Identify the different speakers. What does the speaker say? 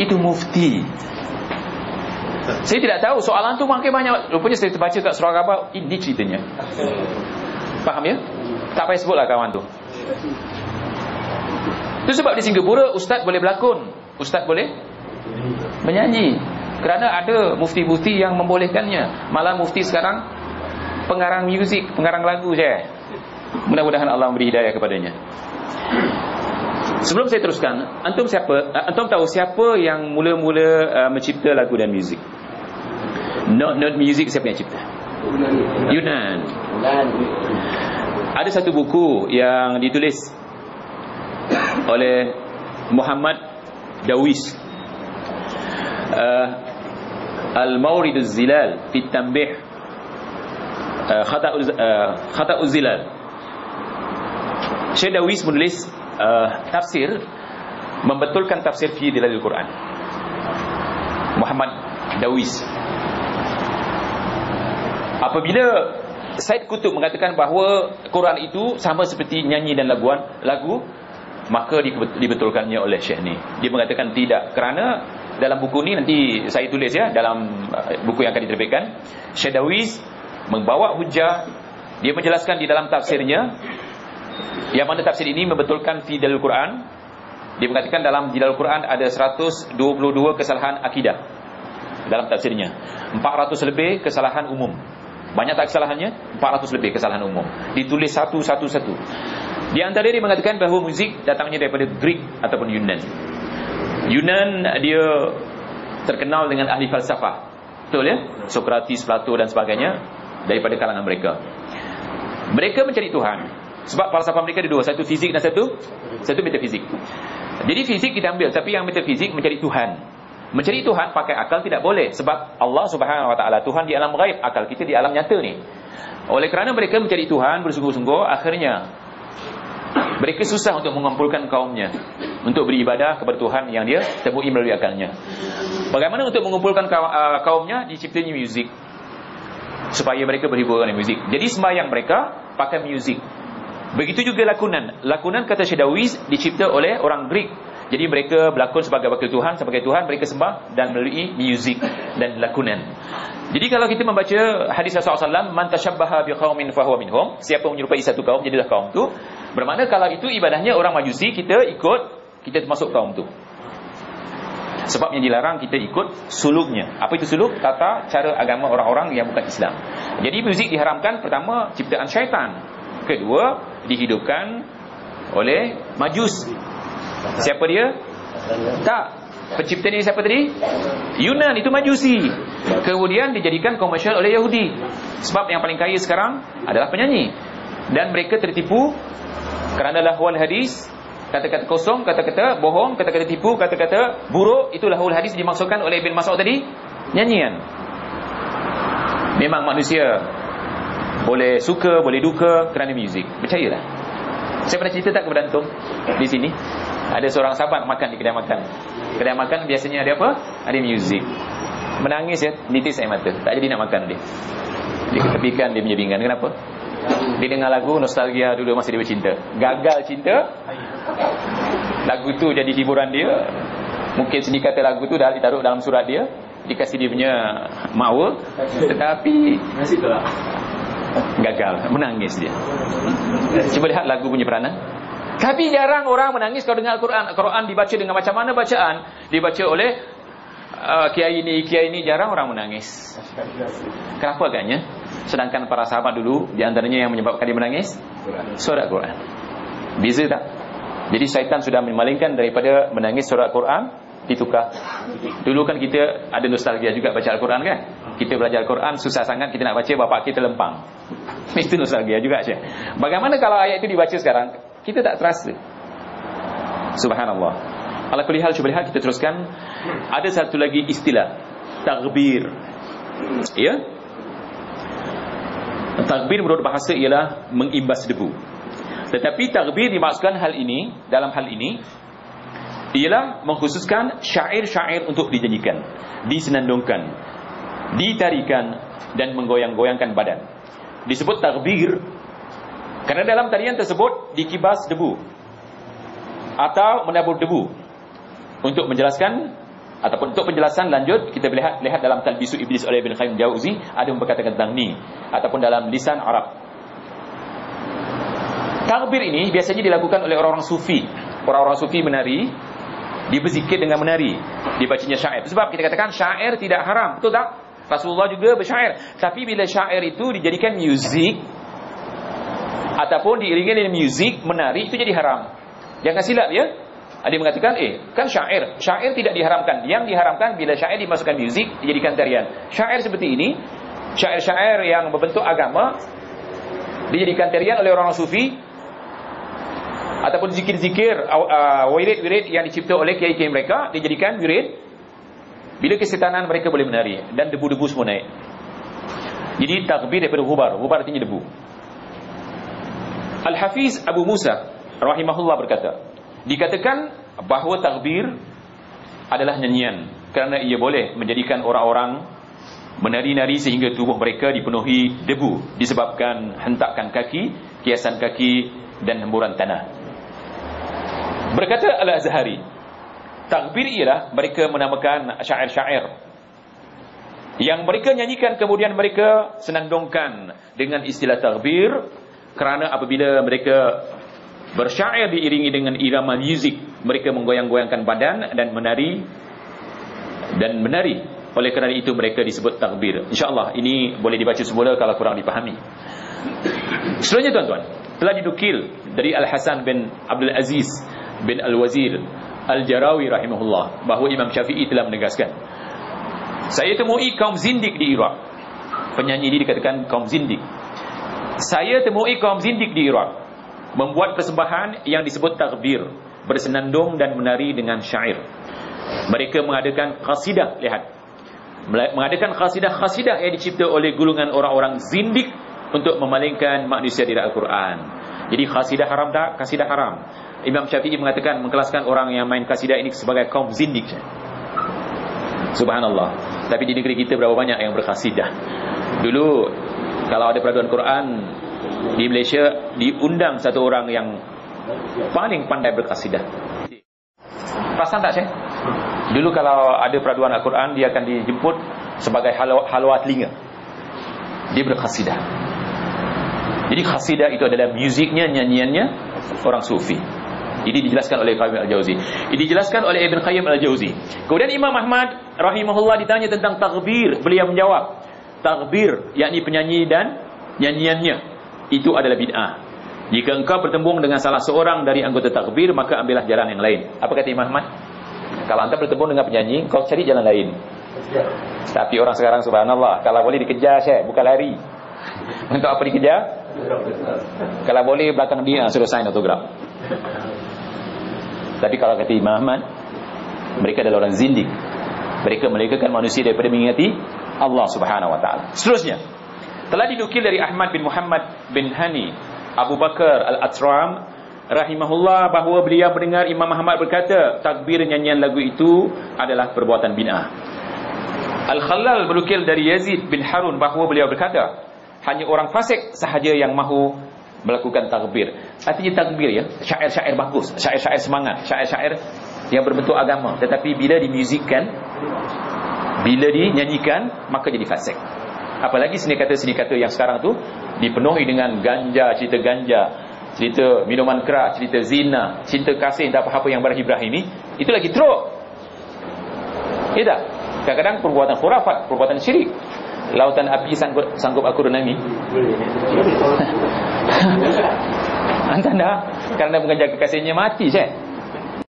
Speaker 1: Itu mufti. Saya tidak tahu soalan tu makin banyak. Rupanya saya terbaca kat surah khabar. Ini ceritanya. Faham ya? Tak payah sebutlah kawan tu. Itu sebab di Singapura ustaz boleh berlakon, ustaz boleh menyanyi, kerana ada mufti-mufti yang membolehkannya. Malah mufti sekarang pengarang muzik, pengarang lagu saya. Mudah-mudahan Allah memberi hidayah kepadanya. Sebelum saya teruskan, antum siapa? Antum tahu siapa yang mula-mula mencipta lagu dan muzik? Not music, siapa yang cipta? Yunan. Ada satu buku yang ditulis oleh Muhammad Dawis, Al-Mawriduz Zilal fi Tanbih Khata'uz Zilal. Syekh Dawis menulis tafsir, membetulkan tafsir fi Dilalil Quran. Muhammad Dawis. Apabila Said Qutb mengatakan bahawa Quran itu sama seperti nyanyi dan lagu, maka dibetulkannya oleh Syekh ni. Dia mengatakan tidak, kerana dalam buku ni nanti saya tulis ya, dalam buku yang akan diterbitkan, Syekh Dawis membawa hujah. Dia menjelaskan di dalam tafsirnya, yang mana tafsir ini membetulkan fi Dilalil Quran. Dia mengatakan dalam Dilalil Quran ada 122 kesalahan akidah dalam tafsirnya, 400 lebih kesalahan umum. Banyak tak kesalahannya? 400 lebih kesalahan umum. Ditulis satu-satu. Di antara dia mengatakan bahawa muzik datangnya daripada Greek ataupun Yunan. Yunan dia terkenal dengan ahli falsafah. Betul ya? Sokrates, Plato dan sebagainya, daripada kalangan mereka. Mereka mencari Tuhan. Sebab falsafah mereka ada dua, satu fizik dan satu metafizik. Jadi fizik kita ambil, tapi yang metafizik mencari Tuhan. Mencari Tuhan pakai akal tidak boleh, sebab Allah Subhanahu Wa Taala Tuhan di alam ghaib, akal kita di alam nyata ni. Oleh kerana mereka mencari Tuhan bersungguh-sungguh, akhirnya mereka susah untuk mengumpulkan kaumnya untuk beribadah kepada Tuhan yang dia temui melalui akalnya. Bagaimana untuk mengumpulkan kaumnya? Diciptanya muzik, supaya mereka berhibur dengan muzik. Jadi sembahyang mereka pakai muzik. Begitu juga lakonan. Lakonan kata Syekh Dawis dicipta oleh orang Greek. Jadi mereka berlakon sebagai wakil Tuhan, sebagai Tuhan mereka sembah dan melalui muzik dan lakonan. Jadi kalau kita membaca hadis Rasulullah SAW, man tashabbaha biqaumin fahuwa minhum, siapa menyerupai satu kaum jadilah kaum tu. Bermakna kalau itu ibadahnya orang Majusi, kita ikut, kita termasuk kaum tu. Sebab yang dilarang kita ikut suluknya. Apa itu suluk? Tata cara agama orang-orang yang bukan Islam. Jadi muzik diharamkan, pertama ciptaan syaitan, kedua dihidupkan oleh Majus. Siapa dia? Tak, pencipta ni siapa tadi? Yunan, itu Majusi. Kemudian dijadikan komersial oleh Yahudi. Sebab yang paling kaya sekarang adalah penyanyi. Dan mereka tertipu kerana lahwal hadis, kata-kata kosong, kata-kata bohong, kata-kata tipu, kata-kata buruk. Itu lahwal hadis dimaksudkan oleh Ibn Mas'ud tadi, nyanyian. Memang manusia boleh suka, boleh duka kerana muzik. Percayalah. Saya pernah cerita tak kepada antum di sini? Ada seorang sahabat makan di kedai makan. Kedai makan biasanya ada apa? Ada muzik. Menangis ya, nitis air mata. Tak jadi nak makan dia. Dia ketepikan, dia menyebingkan. Kenapa? Dia dengar lagu nostalgia dulu masa dia bercinta. Gagal cinta. Lagu tu jadi hiburan dia. Mungkin sendiri kata lagu tu dah ditaruh dalam surat dia, dikasih dia punya mawa, tetapi gagal, menangis dia. Cuba lihat lagu punya peranan. Tapi jarang orang menangis kalau dengar Al-Quran. Al-Quran dibaca dengan macam mana bacaan? Dibaca oleh kiai ini, jarang orang menangis. Kenapa agaknya? Sedangkan para sahabat dulu, di antaranya yang menyebabkan dia menangis, surah Al-Quran. Beza tak? Jadi syaitan sudah memalingkan daripada menangis surah Al-Quran, ditukar. Dulu kan kita ada nostalgia juga baca Al-Quran kan? Kita belajar Al-Quran susah sangat, kita nak baca bapak kita lempang. Itu nostalgia juga Syekh. Bagaimana kalau ayat itu dibaca sekarang? Kita tak terasa. Subhanallah. Ala kulli hal, cuba lihat, kita teruskan. Ada satu lagi istilah, takbir. Ya? Takbir menurut bahasa ialah mengimbas debu. Tetapi takbir dimaksudkan dalam hal ini ialah mengkhususkan syair-syair untuk dinyanyikan, disenandungkan, ditarikan dan menggoyang-goyangkan badan. Disebut takbir kerana dalam tarian tersebut dikibas debu atau menabur debu untuk menjelaskan ataupun untuk penjelasan lanjut kita lihat dalam Talbisu Iblis oleh Ibn Qayyim Jauzi, ada yang berkata tentang ni, ataupun dalam lisan Arab. Takbir ini biasanya dilakukan oleh orang-orang sufi. Orang-orang sufi menari, dia berzikir dengan menari, dibacanya syair. Sebab kita katakan syair tidak haram, betul tak? Rasulullah juga bersyair. Tapi bila syair itu dijadikan muzik ataupun diiringi dengan muzik, menari, itu jadi haram. Jangan silap ya. Ada yang mengatakan kan syair tidak diharamkan. Yang diharamkan bila syair dimasukkan muzik, dijadikan tarian. Syair seperti ini, syair-syair yang berbentuk agama, dijadikan tarian oleh orang sufi, ataupun zikir-zikir, wirid-wirid yang dicipta oleh kiai-kiai mereka, dijadikan wirid. Bila kesetanan mereka boleh menari, dan debu-debu semua naik. Jadi takbir daripada ghubar artinya debu. Al-Hafiz Abu Musa rahimahullah berkata, dikatakan bahawa takbir adalah nyanyian kerana ia boleh menjadikan orang-orang menari-nari sehingga tubuh mereka dipenuhi debu disebabkan hentakan kaki, kiasan kaki dan hemburan tanah. Berkata Al-Azhari, takbir ialah mereka menamakan syair-syair yang mereka nyanyikan, kemudian mereka senandungkan dengan istilah takbir, kerana apabila mereka bersyair diiringi dengan irama muzik, mereka menggoyang-goyangkan badan dan menari. Oleh kerana itu mereka disebut takbir. InsyaAllah ini boleh dibaca semula kalau kurang dipahami. Selanjutnya tuan-tuan, telah didukil dari Al-Hasan bin Abdul Aziz bin Al-Wazir Al-Jarawi rahimahullah bahawa Imam Syafi'i telah menegaskan, saya temui kaum zindik di Iraq. Penyanyi ini dikatakan kaum zindik. Saya temui kaum zindik di Iraq membuat persembahan yang disebut takbir, bersenandung dan menari dengan syair. Mereka mengadakan qasidah, mengadakan khasidah yang dicipta oleh gulungan orang-orang zindik untuk memalingkan manusia dari Al-Quran. Jadi khasidah haram tak? Khasidah haram. Imam Syafi'i mengatakan, mengkelaskan orang yang main khasidah ini sebagai kaum zindik. Subhanallah. Tapi di negeri kita berapa banyak yang berkhasidah? Dulu kalau ada peraduan Quran di Malaysia, diundang satu orang yang paling pandai berkhasidah. Perasan tak Syekh? Dulu kalau ada peraduan Al-Quran, dia akan dijemput sebagai halwa telinga. Dia berkhasidah. Jadi khasidah itu adalah muziknya, nyanyiannya orang sufi. Ini dijelaskan oleh Qayyim Al-Jauzi. Ini dijelaskan oleh Ibn Qayyim Al-Jauzi. Kemudian Imam Ahmad rahimahullah ditanya tentang takbir. Beliau menjawab, takbir yakni penyanyi dan nyanyiannya itu adalah bid'ah. Jika engkau bertembung dengan salah seorang dari anggota takbir, maka ambillah jalan yang lain. Apa kata Imam Ahmad? Kalau anda bertembung dengan penyanyi, kau cari jalan lain. Tapi orang sekarang subhanallah, kalau boleh dikejar Syekh, bukan lari. Untuk apa dikejar? Kalau boleh belakang dia suruh sign autograf. Tapi kalau kata Imam Ahmad, mereka adalah orang zindik. Mereka melegakan manusia daripada mengingati Allah subhanahu wa ta'ala. Seterusnya, telah dinukil dari Ahmad bin Muhammad bin Hani Abu Bakar Al-Atram rahimahullah bahawa beliau mendengar Imam Ahmad berkata, takbir nyanyian lagu itu adalah perbuatan bid'ah. Al-Khalal menukil dari Yazid bin Harun bahawa beliau berkata, hanya orang fasik sahaja yang mahu melakukan takbir. Artinya takbir ya, syair-syair bagus, syair-syair semangat, syair-syair yang berbentuk agama, tetapi bila dimuzikkan, bila dinyanyikan, maka jadi fasik. Apalagi seni kata yang sekarang tu dipenuhi dengan ganja, cerita minuman keras, cerita zina, cinta kasih dan apa-apa yang berahi-berahi, itu lagi teruk. Ya tak? Kadang-kadang perbuatan khurafat, perbuatan syirik. Lautan api sanggup aku renangi. Anda kerana mengejar kekasihnya mati Syekh.